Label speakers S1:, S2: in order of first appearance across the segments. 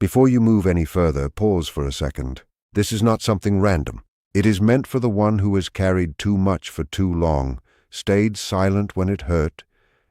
S1: Before you move any further, pause for a second. This is not something random. It is meant for the one who has carried too much for too long, stayed silent when it hurt,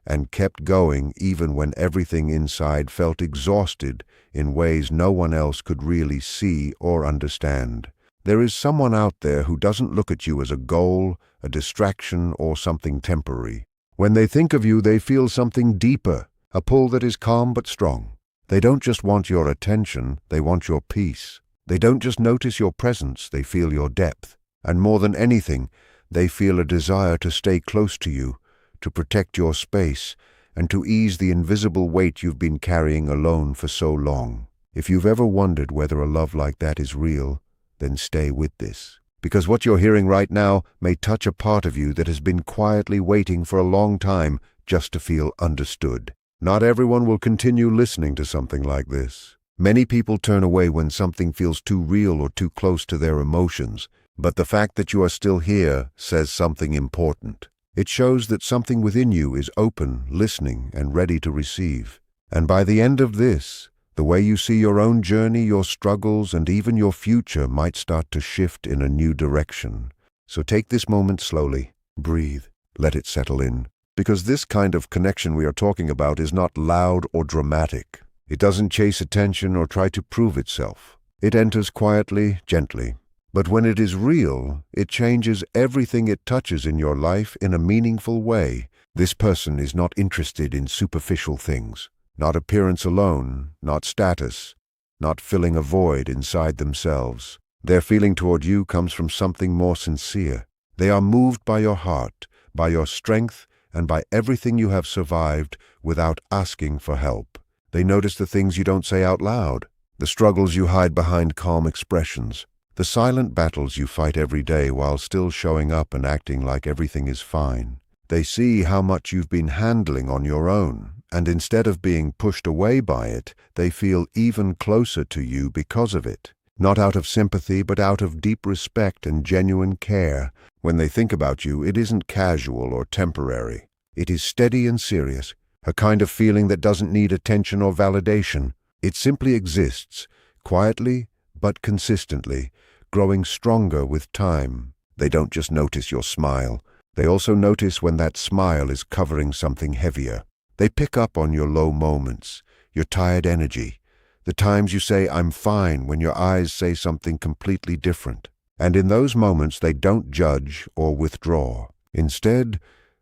S1: and kept going even when everything inside felt exhausted in ways no one else could really see or understand. There is someone out there who doesn't look at you as a goal, a distraction, or something temporary. When they think of you, they feel something deeper, a pull that is calm but strong. They don't just want your attention, they want your peace. They don't just notice your presence, they feel your depth. And more than anything, they feel a desire to stay close to you, to protect your space, and to ease the invisible weight you've been carrying alone for so long. If you've ever wondered whether a love like that is real, then stay with this. Because what you're hearing right now may touch a part of you that has been quietly waiting for a long time just to feel understood. Not everyone will continue listening to something like this. Many people turn away when something feels too real or too close to their emotions, but the fact that you are still here says something important. It shows that something within you is open, listening, and ready to receive. And by the end of this, the way you see your own journey, your struggles, and even your future might start to shift in a new direction. So take this moment slowly, breathe, let it settle in. Because this kind of connection we are talking about is not loud or dramatic. It doesn't chase attention or try to prove itself. It enters quietly, gently. But when it is real, it changes everything it touches in your life in a meaningful way. This person is not interested in superficial things, not appearance alone, not status, not filling a void inside themselves. Their feeling toward you comes from something more sincere. They are moved by your heart, by your strength, and by everything you have survived without asking for help. They notice the things you don't say out loud, the struggles you hide behind calm expressions, the silent battles you fight every day while still showing up and acting like everything is fine. They see how much you've been handling on your own, and instead of being pushed away by it, they feel even closer to you because of it. Not out of sympathy, but out of deep respect and genuine care. When they think about you, it isn't casual or temporary. It is steady and serious, a kind of feeling that doesn't need attention or validation. It simply exists, quietly but consistently, growing stronger with time. They don't just notice your smile. They also notice when that smile is covering something heavier. They pick up on your low moments, your tired energy, the times you say, "I'm fine," when your eyes say something completely different. And in those moments, they don't judge or withdraw. Instead,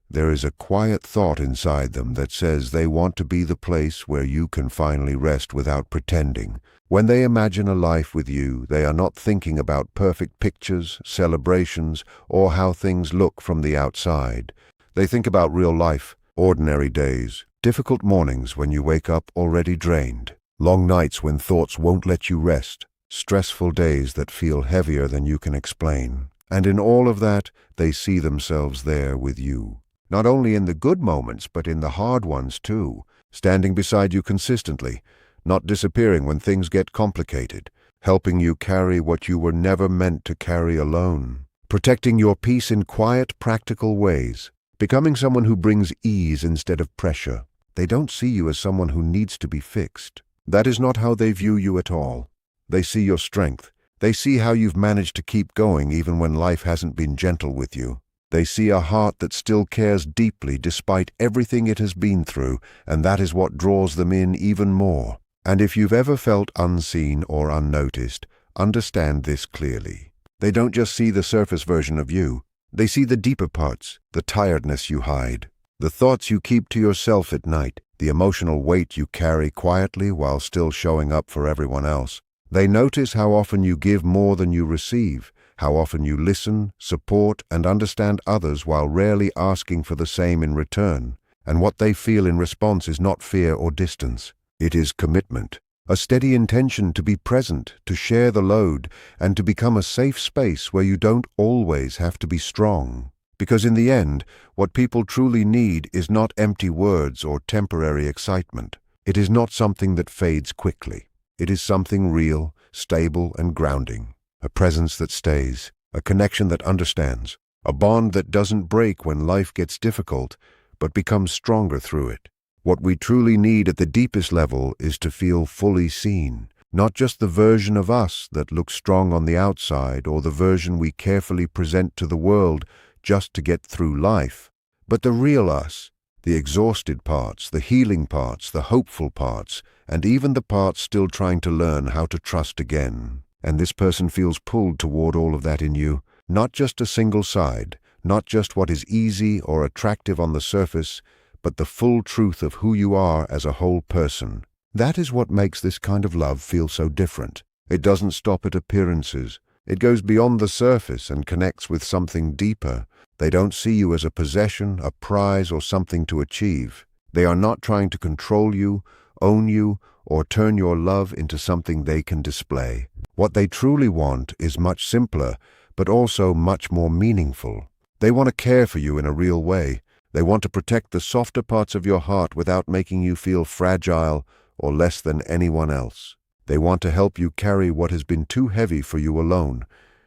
S1: there is a quiet thought inside them that says they want to be the place where you can finally rest without pretending. When they imagine a life with you, they are not thinking about perfect pictures, celebrations, or how things look from the outside. They think about real life, ordinary days, difficult mornings when you wake up already drained, long nights when thoughts won't let you rest, stressful days that feel heavier than you can explain. And in all of that, they see themselves there with you. Not only in the good moments, but in the hard ones too, standing beside you consistently, not disappearing when things get complicated, helping you carry what you were never meant to carry alone, protecting your peace in quiet, practical ways, becoming someone who brings ease instead of pressure. They don't see you as someone who needs to be fixed. That is not how they view you at all. They see your strength. They see how you've managed to keep going even when life hasn't been gentle with you. They see a heart that still cares deeply despite everything it has been through, and that is what draws them in even more. And if you've ever felt unseen or unnoticed, understand this clearly. They don't just see the surface version of you. They see the deeper parts, the tiredness you hide, the thoughts you keep to yourself at night, the emotional weight you carry quietly while still showing up for everyone else. They notice how often you give more than you receive, how often you listen, support, and understand others while rarely asking for the same in return. And what they feel in response is not fear or distance. It is commitment, a steady intention to be present, to share the load, and to become a safe space where you don't always have to be strong. Because in the end, what people truly need is not empty words or temporary excitement. It is not something that fades quickly. It is something real, stable, and grounding. A presence that stays, a connection that understands, a bond that doesn't break when life gets difficult, but becomes stronger through it. What we truly need at the deepest level is to feel fully seen, Not just the version of us that looks strong on the outside or the version we carefully present to the world just to get through life, but the real us, the exhausted parts, the healing parts, the hopeful parts, and even the parts still trying to learn how to trust again. And this person feels pulled toward all of that in you, not just a single side, not just what is easy or attractive on the surface, but the full truth of who you are as a whole person. That is what makes this kind of love feel so different. It doesn't stop at appearances. It goes beyond the surface and connects with something deeper. They don't see you as a possession, a prize, or something to achieve. They are not trying to control you, own you, or turn your love into something they can display. What they truly want is much simpler, but also much more meaningful. They want to care for you in a real way. They want to protect the softer parts of your heart without making you feel fragile or less than anyone else. They want to help you carry what has been too heavy for you alone,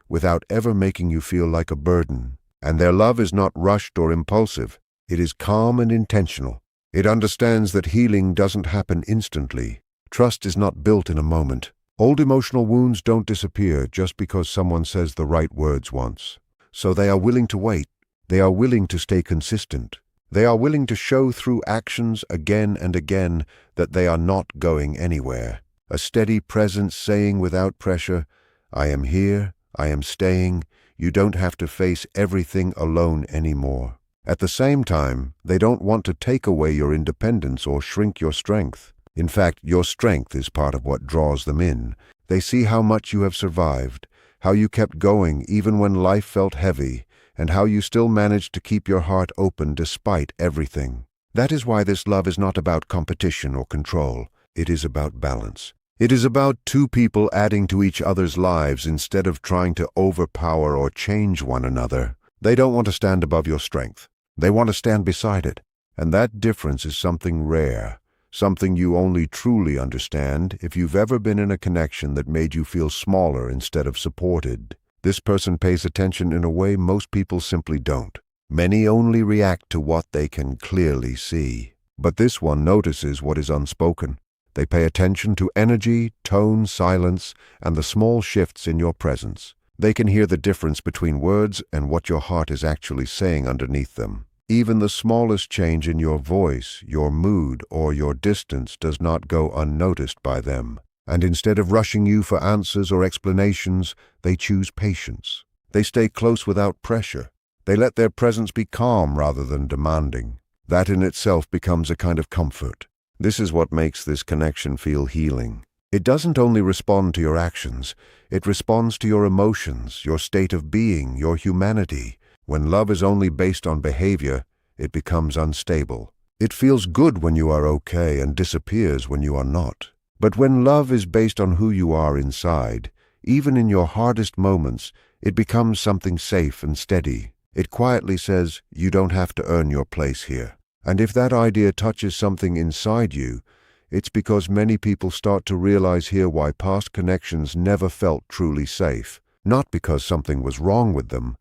S1: without ever making you feel like a burden. And their love is not rushed or impulsive. It is calm and intentional. It understands that healing doesn't happen instantly. Trust is not built in a moment. Old emotional wounds don't disappear just because someone says the right words once. So they are willing to wait. They are willing to stay consistent. They are willing to show through actions again and again that they are not going anywhere. A steady presence saying without pressure, "I am here, I am staying, you don't have to face everything alone anymore." At the same time, they don't want to take away your independence or shrink your strength. In fact, your strength is part of what draws them in. They see how much you have survived, how you kept going even when life felt heavy, and how you still managed to keep your heart open despite everything. That is why this love is not about competition or control. It is about balance. It is about two people adding to each other's lives instead of trying to overpower or change one another. They don't want to stand above your strength. They want to stand beside it. And that difference is something rare, something you only truly understand if you've ever been in a connection that made you feel smaller instead of supported. This person pays attention in a way most people simply don't. Many only react to what they can clearly see. But this one notices what is unspoken. They pay attention to energy, tone, silence, and the small shifts in your presence. They can hear the difference between words and what your heart is actually saying underneath them. Even the smallest change in your voice, your mood, or your distance does not go unnoticed by them. And instead of rushing you for answers or explanations, they choose patience. They stay close without pressure. They let their presence be calm rather than demanding. That in itself becomes a kind of comfort. This is what makes this connection feel healing. It doesn't only respond to your actions, it responds to your emotions, your state of being, your humanity. When love is only based on behavior, it becomes unstable. It feels good when you are okay and disappears when you are not. But when love is based on who you are inside, even in your hardest moments, it becomes something safe and steady. It quietly says, you don't have to earn your place here. And if that idea touches something inside you, it's because many people start to realize here why past connections never felt truly safe. Not because something was wrong with them,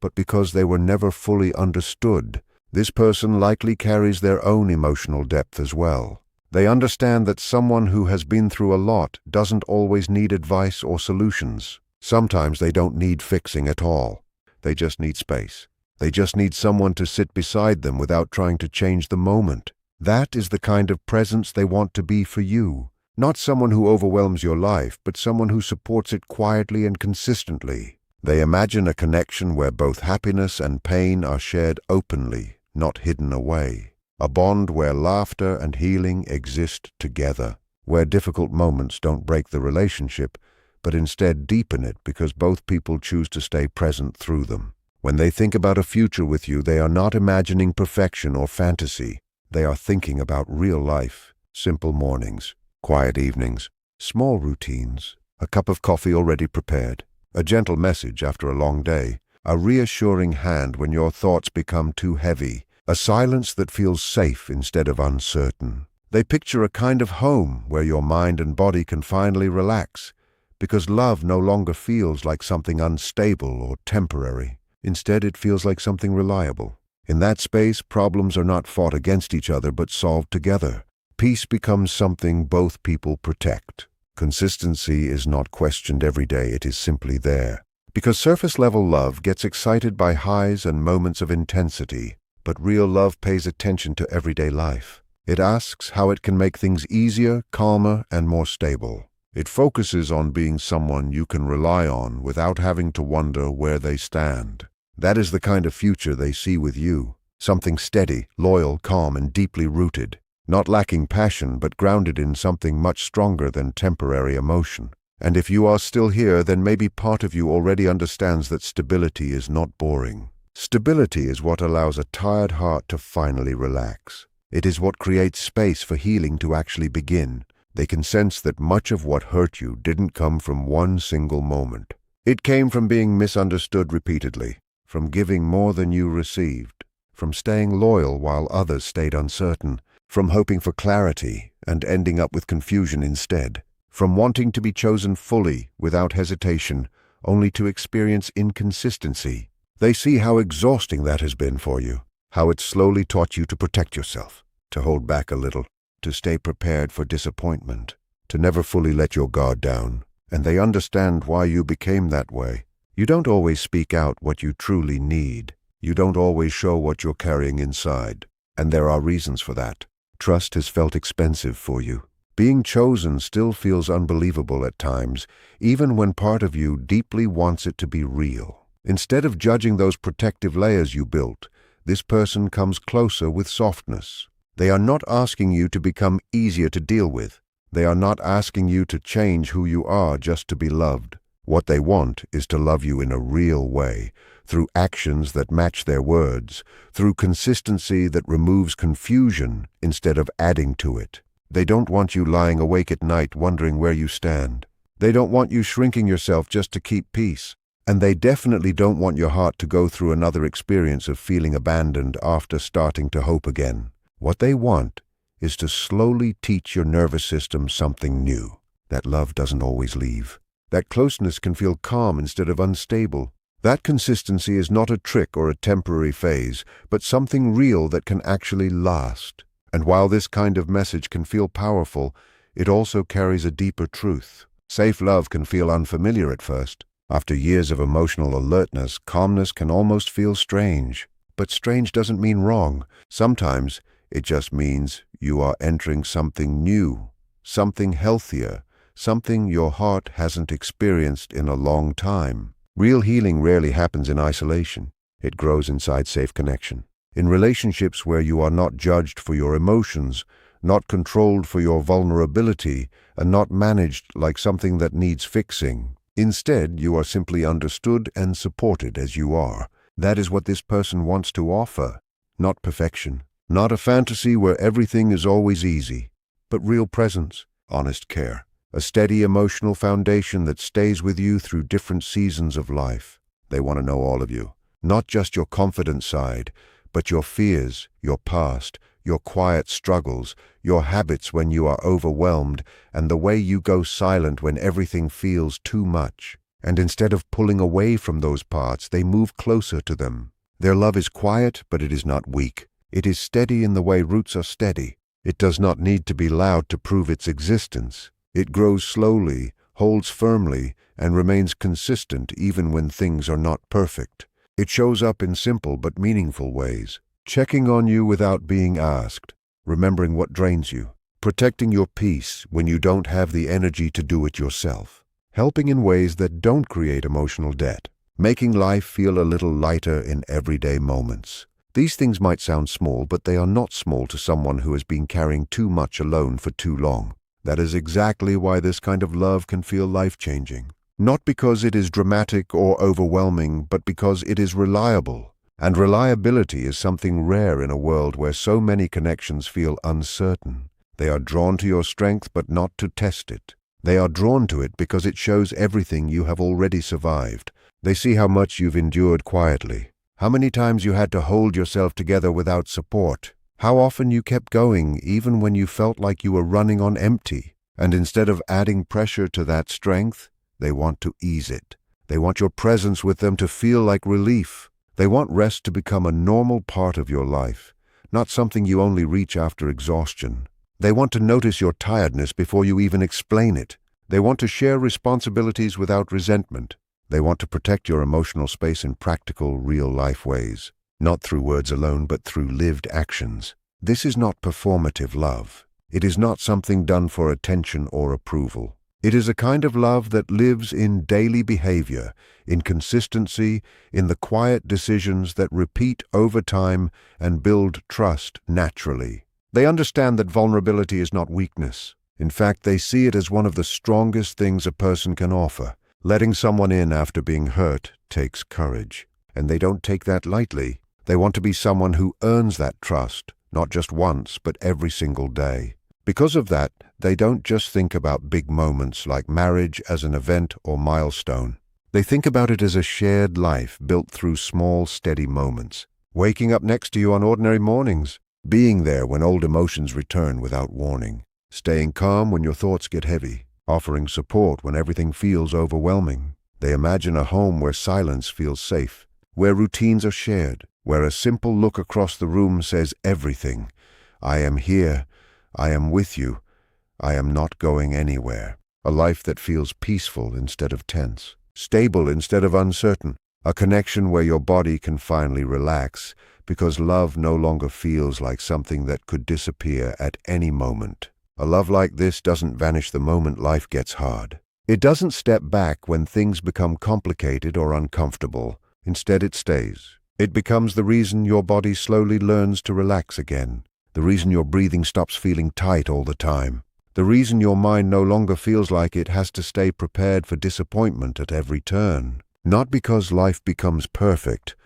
S1: but because they were never fully understood. This person likely carries their own emotional depth as well. They understand that someone who has been through a lot doesn't always need advice or solutions. Sometimes they don't need fixing at all. They just need space. They just need someone to sit beside them without trying to change the moment. That is the kind of presence they want to be for you. Not someone who overwhelms your life, but someone who supports it quietly and consistently. They imagine a connection where both happiness and pain are shared openly, not hidden away. A bond where laughter and healing exist together. Where difficult moments don't break the relationship, but instead deepen it because both people choose to stay present through them. When they think about a future with you, they are not imagining perfection or fantasy. They are thinking about real life, simple mornings, quiet evenings, small routines, a cup of coffee already prepared, a gentle message after a long day, a reassuring hand when your thoughts become too heavy, a silence that feels safe instead of uncertain. They picture a kind of home where your mind and body can finally relax, because love no longer feels like something unstable or temporary. Instead, it feels like something reliable. In that space, problems are not fought against each other but solved together. Peace becomes something both people protect. Consistency is not questioned every day, it is simply there. Because surface-level love gets excited by highs and moments of intensity, but real love pays attention to everyday life. It asks how it can make things easier, calmer, and more stable. It focuses on being someone you can rely on without having to wonder where they stand. That is the kind of future they see with you. Something steady, loyal, calm, and deeply rooted. Not lacking passion, but grounded in something much stronger than temporary emotion. And if you are still here, then maybe part of you already understands that stability is not boring. Stability is what allows a tired heart to finally relax. It is what creates space for healing to actually begin. They can sense that much of what hurt you didn't come from one single moment. It came from being misunderstood repeatedly, from giving more than you received, from staying loyal while others stayed uncertain, from hoping for clarity and ending up with confusion instead, from wanting to be chosen fully without hesitation, only to experience inconsistency. They see how exhausting that has been for you, how it slowly taught you to protect yourself, to hold back a little, to stay prepared for disappointment, to never fully let your guard down. And they understand why you became that way. You don't always speak out what you truly need. You don't always show what you're carrying inside. And there are reasons for that. Trust has felt expensive for you. Being chosen still feels unbelievable at times, even when part of you deeply wants it to be real. Instead of judging those protective layers you built, this person comes closer with softness. They are not asking you to become easier to deal with. They are not asking you to change who you are just to be loved. What they want is to love you in a real way, through actions that match their words, through consistency that removes confusion instead of adding to it. They don't want you lying awake at night wondering where you stand. They don't want you shrinking yourself just to keep peace. And they definitely don't want your heart to go through another experience of feeling abandoned after starting to hope again. What they want is to slowly teach your nervous system something new. That love doesn't always leave. That closeness can feel calm instead of unstable. That consistency is not a trick or a temporary phase, but something real that can actually last. And while this kind of message can feel powerful, it also carries a deeper truth. Safe love can feel unfamiliar at first. After years of emotional alertness, calmness can almost feel strange. But strange doesn't mean wrong. Sometimes it just means you are entering something new, something healthier, something your heart hasn't experienced in a long time. Real healing rarely happens in isolation. It grows inside safe connection. In relationships where you are not judged for your emotions, not controlled for your vulnerability, and not managed like something that needs fixing. Instead, you are simply understood and supported as you are. That is what this person wants to offer. Not perfection. Not a fantasy where everything is always easy, but real presence, honest care, a steady emotional foundation that stays with you through different seasons of life. They want to know all of you, not just your confident side, but your fears, your past, your quiet struggles, your habits when you are overwhelmed, and the way you go silent when everything feels too much. And instead of pulling away from those parts, they move closer to them. Their love is quiet, but it is not weak. It is steady in the way roots are steady. It does not need to be loud to prove its existence. It grows slowly, holds firmly, and remains consistent even when things are not perfect. It shows up in simple but meaningful ways, checking on you without being asked, remembering what drains you, protecting your peace when you don't have the energy to do it yourself, helping in ways that don't create emotional debt, making life feel a little lighter in everyday moments. These things might sound small, but they are not small to someone who has been carrying too much alone for too long. That is exactly why this kind of love can feel life-changing. Not because it is dramatic or overwhelming, but because it is reliable. And reliability is something rare in a world where so many connections feel uncertain. They are drawn to your strength, but not to test it. They are drawn to it because it shows everything you have already survived. They see how much you've endured quietly. How many times you had to hold yourself together without support. How often you kept going even when you felt like you were running on empty. And instead of adding pressure to that strength, they want to ease it. They want your presence with them to feel like relief. They want rest to become a normal part of your life, not something you only reach after exhaustion. They want to notice your tiredness before you even explain it. They want to share responsibilities without resentment. They want to protect your emotional space in practical, real-life ways, not through words alone, but through lived actions. This is not performative love. It is not something done for attention or approval. It is a kind of love that lives in daily behavior, in consistency, in the quiet decisions that repeat over time and build trust naturally. They understand that vulnerability is not weakness. In fact, they see it as one of the strongest things a person can offer. Letting someone in after being hurt takes courage, and they don't take that lightly. They want to be someone who earns that trust, not just once, but every single day. Because of that, they don't just think about big moments like marriage as an event or milestone. They think about it as a shared life built through small, steady moments. Waking up next to you on ordinary mornings, being there when old emotions return without warning, staying calm when your thoughts get heavy, offering support when everything feels overwhelming. They imagine a home where silence feels safe, where routines are shared, where a simple look across the room says everything. I am here. I am with you. I am not going anywhere. A life that feels peaceful instead of tense, stable instead of uncertain. A connection where your body can finally relax because love no longer feels like something that could disappear at any moment. A love like this doesn't vanish the moment life gets hard. It doesn't step back when things become complicated or uncomfortable. Instead, it stays. It becomes the reason your body slowly learns to relax again. The reason your breathing stops feeling tight all the time. The reason your mind no longer feels like it has to stay prepared for disappointment at every turn. Not because life becomes perfect,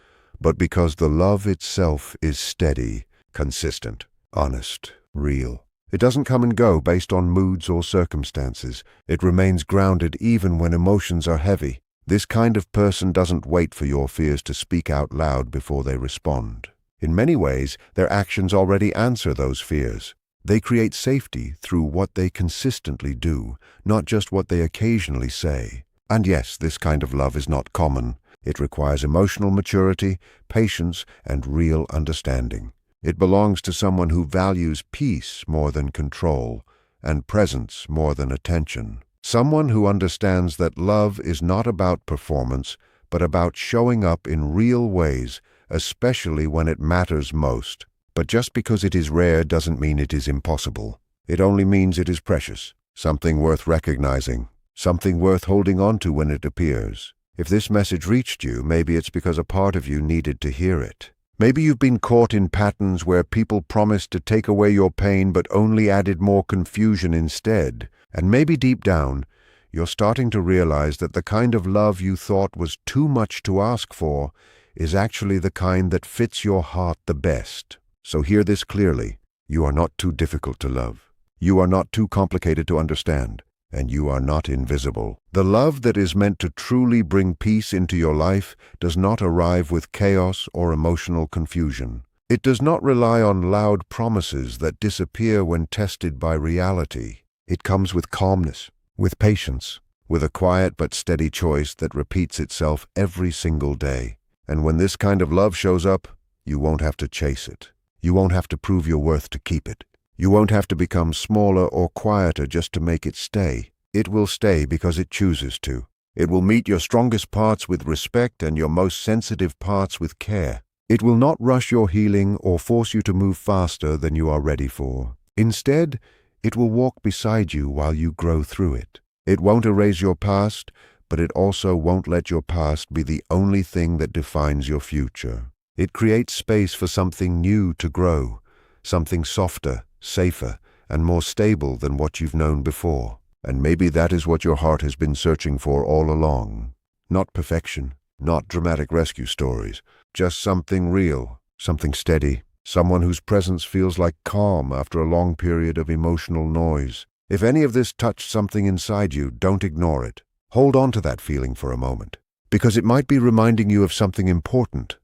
S1: but because the love itself is steady, consistent, honest, real. It doesn't come and go based on moods or circumstances. It remains grounded even when emotions are heavy. This kind of person doesn't wait for your fears to speak out loud before they respond. In many ways, their actions already answer those fears. They create safety through what they consistently do, not just what they occasionally say. And yes, this kind of love is not common. It requires emotional maturity, patience, and real understanding. It belongs to someone who values peace more than control, and presence more than attention. Someone who understands that love is not about performance, but about showing up in real ways, especially when it matters most. But just because it is rare doesn't mean it is impossible. It only means it is precious, something worth recognizing, something worth holding on to when it appears. If this message reached you, maybe it's because a part of you needed to hear it. Maybe you've been caught in patterns where people promised to take away your pain but only added more confusion instead. And maybe deep down, you're starting to realize that the kind of love you thought was too much to ask for is actually the kind that fits your heart the best. So hear this clearly. You are not too difficult to love. You are not too complicated to understand. And you are not invisible. The love that is meant to truly bring peace into your life does not arrive with chaos or emotional confusion. It does not rely on loud promises that disappear when tested by reality. It comes with calmness, with patience, with a quiet but steady choice that repeats itself every single day. And when this kind of love shows up, you won't have to chase it. You won't have to prove your worth to keep it. You won't have to become smaller or quieter just to make it stay. It will stay because it chooses to. It will meet your strongest parts with respect and your most sensitive parts with care. It will not rush your healing or force you to move faster than you are ready for. Instead, it will walk beside you while you grow through it. It won't erase your past, but it also won't let your past be the only thing that defines your future. It creates space for something new to grow, something softer, safer, and more stable than what you've known before. And maybe that is what your heart has been searching for all along. Not perfection, not dramatic rescue stories, just something real, something steady, someone whose presence feels like calm after a long period of emotional noise. If any of this touched something inside you, don't ignore it. Hold on to that feeling for a moment, because it might be reminding you of something important,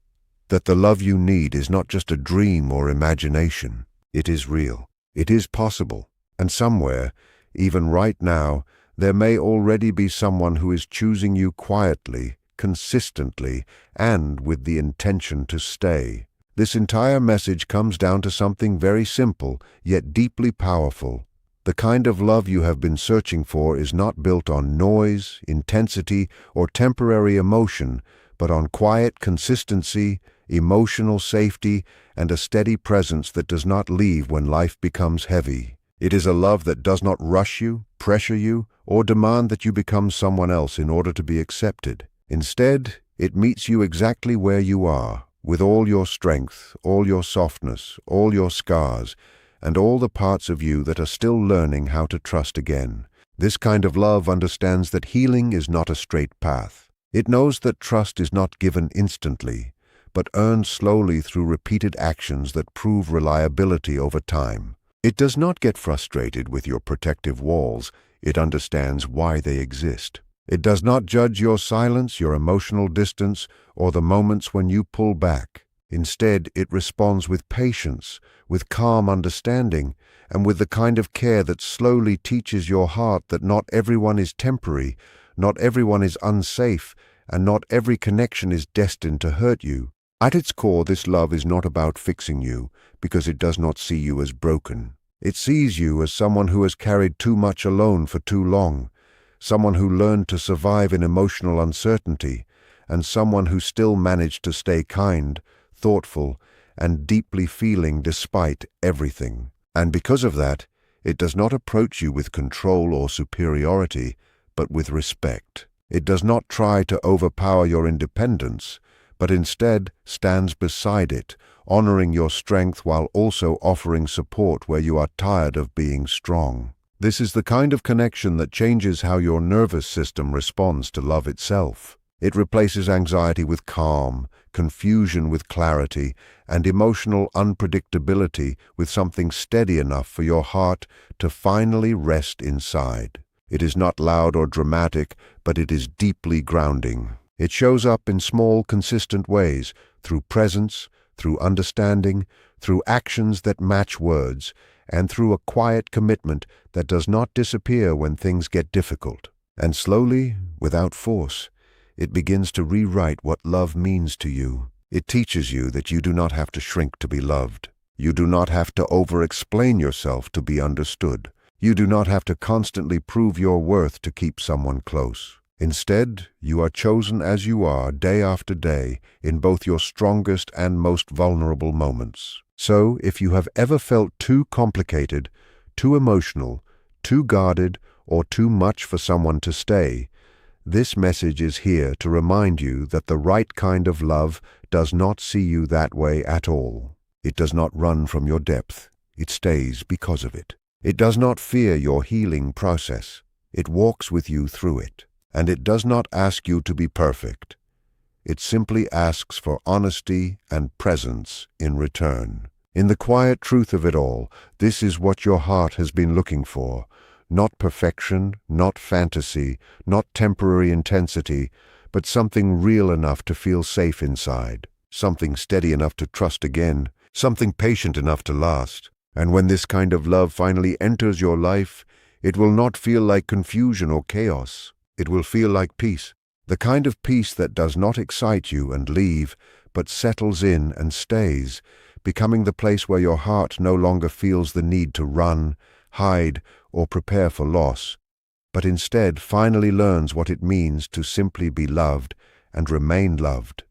S1: that the love you need is not just a dream or imagination. It is real. It is possible. And somewhere, even right now, there may already be someone who is choosing you quietly, consistently, and with the intention to stay. This entire message comes down to something very simple, yet deeply powerful. The kind of love you have been searching for is not built on noise, intensity, or temporary emotion, but on quiet consistency, emotional safety, and a steady presence that does not leave when life becomes heavy. It is a love that does not rush you, pressure you, or demand that you become someone else in order to be accepted. Instead, it meets you exactly where you are, with all your strength, all your softness, all your scars, and all the parts of you that are still learning how to trust again. This kind of love understands that healing is not a straight path. It knows that trust is not given instantly, but earned slowly through repeated actions that prove reliability over time. It does not get frustrated with your protective walls. It understands why they exist. It does not judge your silence, your emotional distance, or the moments when you pull back. Instead, it responds with patience, with calm understanding, and with the kind of care that slowly teaches your heart that not everyone is temporary, not everyone is unsafe, and not every connection is destined to hurt you. At its core, this love is not about fixing you, because it does not see you as broken. It sees you as someone who has carried too much alone for too long, someone who learned to survive in emotional uncertainty, and someone who still managed to stay kind, thoughtful, and deeply feeling despite everything. And because of that, it does not approach you with control or superiority, but with respect. It does not try to overpower your independence, but instead stands beside it, honoring your strength while also offering support where you are tired of being strong. This is the kind of connection that changes how your nervous system responds to love itself. It replaces anxiety with calm, confusion with clarity, and emotional unpredictability with something steady enough for your heart to finally rest inside. It is not loud or dramatic, but it is deeply grounding. It shows up in small, consistent ways, through presence, through understanding, through actions that match words, and through a quiet commitment that does not disappear when things get difficult. And slowly, without force, it begins to rewrite what love means to you. It teaches you that you do not have to shrink to be loved. You do not have to over-explain yourself to be understood. You do not have to constantly prove your worth to keep someone close. Instead, you are chosen as you are day after day in both your strongest and most vulnerable moments. So, if you have ever felt too complicated, too emotional, too guarded, or too much for someone to stay, this message is here to remind you that the right kind of love does not see you that way at all. It does not run from your depth. It stays because of it. It does not fear your healing process. It walks with you through it. And it does not ask you to be perfect. It simply asks for honesty and presence in return. In the quiet truth of it all, this is what your heart has been looking for. Not perfection, not fantasy, not temporary intensity, but something real enough to feel safe inside, something steady enough to trust again, something patient enough to last. And when this kind of love finally enters your life, it will not feel like confusion or chaos. It will feel like peace, the kind of peace that does not excite you and leave, but settles in and stays, becoming the place where your heart no longer feels the need to run, hide, or prepare for loss, but instead finally learns what it means to simply be loved and remain loved.